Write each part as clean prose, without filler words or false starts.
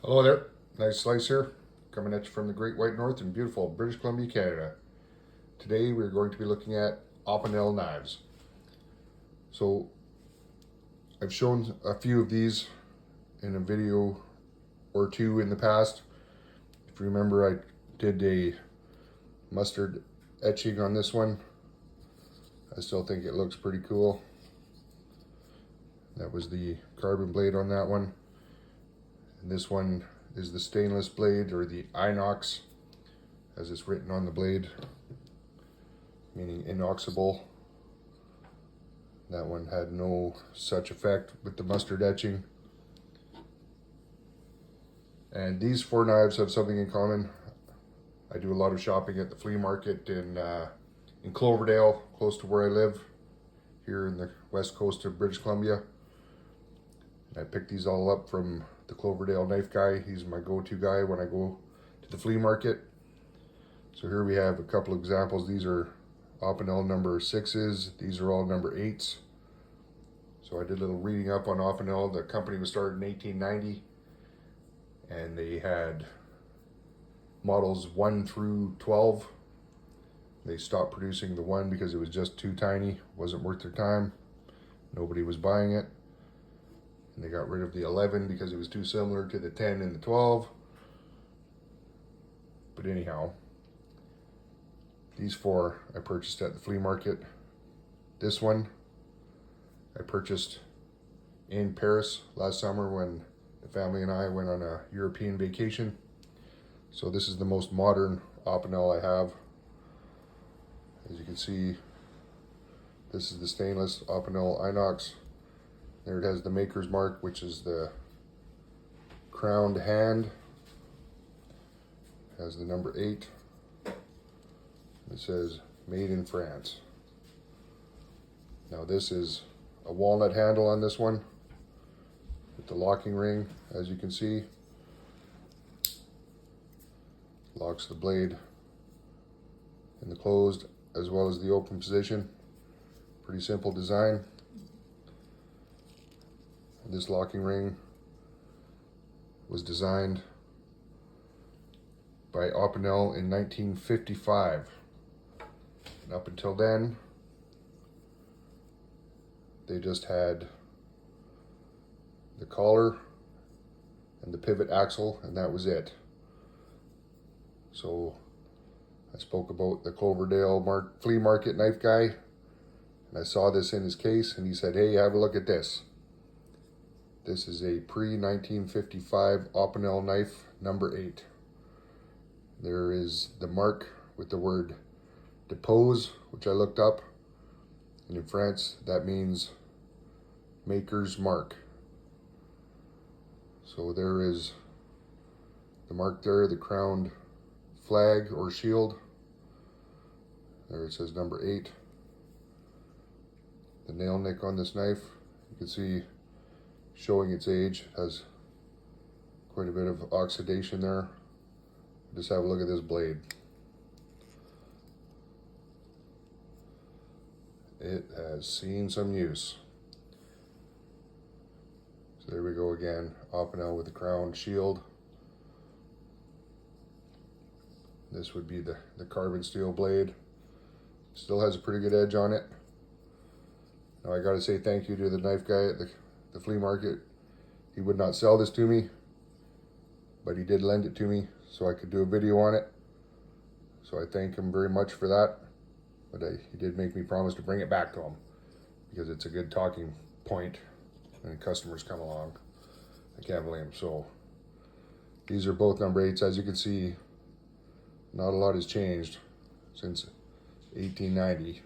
Hello there, nice slice here, coming at you from the Great White North in beautiful British Columbia, Canada. Today we're going to be looking at Opinel knives. So I've shown a few of these in a video or two in the past. If you remember, I did a mustard etching on this one. I still think it looks pretty cool. That was the carbon blade on that one. And this one is the stainless blade, or the inox, as it's written on the blade, meaning inoxable. That one had no such effect with the mustard etching. And these four knives have something in common. I do a lot of shopping at the flea market in Cloverdale, close to where I live, here in the west coast of British Columbia. I picked these all up from the Cloverdale knife guy. He's my go-to guy when I go to the flea market. So here we have a couple of examples. These are Opinel number 6s. These are all number 8s. So I did a little reading up on Opinel. The company was started in 1890, and they had models 1 through 12. They stopped producing the 1 because it was just too tiny, wasn't worth their time. Nobody was buying it. And they got rid of the 11 because it was too similar to the 10 and the 12. But anyhow, these four I purchased at the flea market. This one I purchased in Paris last summer when the family and I went on a European vacation. So this is the most modern Opinel I have. As you can see, this is the stainless Opinel inox. There it has the maker's mark, which is the crowned hand. It has the number 8. It says made in France. Now this is a walnut handle on this one with the locking ring, as you can see. Locks the blade in the closed as well as the open position. Pretty simple design. This locking ring was designed by Opinel in 1955. And up until then, they just had the collar and the pivot axle, and that was it. So I spoke about the Cloverdale flea market knife guy, and I saw this in his case, and he said, "Hey, have a look at this. This is a pre-1955 Opinel knife, number 8. There is the mark with the word depose, which I looked up. And in France, that means maker's mark. So there is the mark there, the crowned flag or shield. There it says number 8. The nail nick on this knife, you can see, showing its age, has quite a bit of oxidation there. Just have a look at this blade. It has seen some use. So there we go again, Opinel with the crown shield. This would be the carbon steel blade. Still has a pretty good edge on it. Now I gotta say thank you to the knife guy at the flea market. He would not sell this to me, but he did lend it to me so I could do a video on it. So I thank him very much for that. But he did make me promise to bring it back to him, because it's a good talking point when customers come along. I can't blame him. So these are both number 8s. As you can see, not a lot has changed since 1890.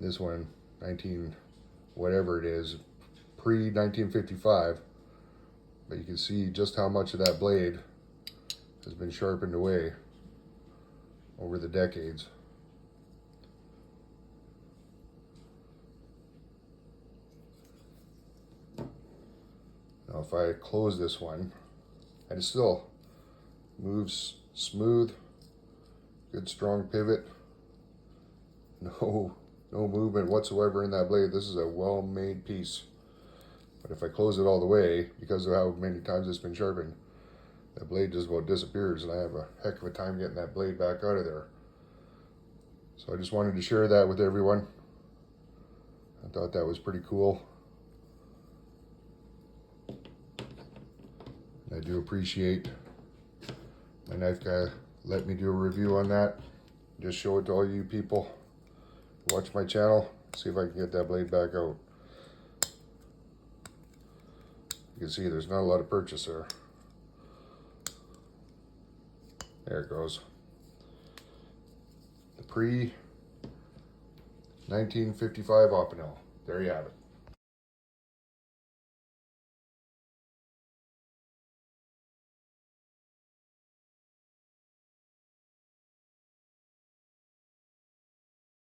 This one, 19 whatever it is, pre-1955, but you can see just how much of that blade has been sharpened away over the decades. Now if I close this one, and it still moves smooth, good strong pivot, no movement whatsoever in that blade. This is a well-made piece. But if I close it all the way, because of how many times it's been sharpened, that blade just about disappears, and I have a heck of a time getting that blade back out of there. So I just wanted to share that with everyone. I thought that was pretty cool. And I do appreciate my knife guy let me do a review on that. Just show it to all you people. Watch my channel, see if I can get that blade back out. You can see there's not a lot of purchase there. There it goes. The pre-1955 Opinel. There you have it.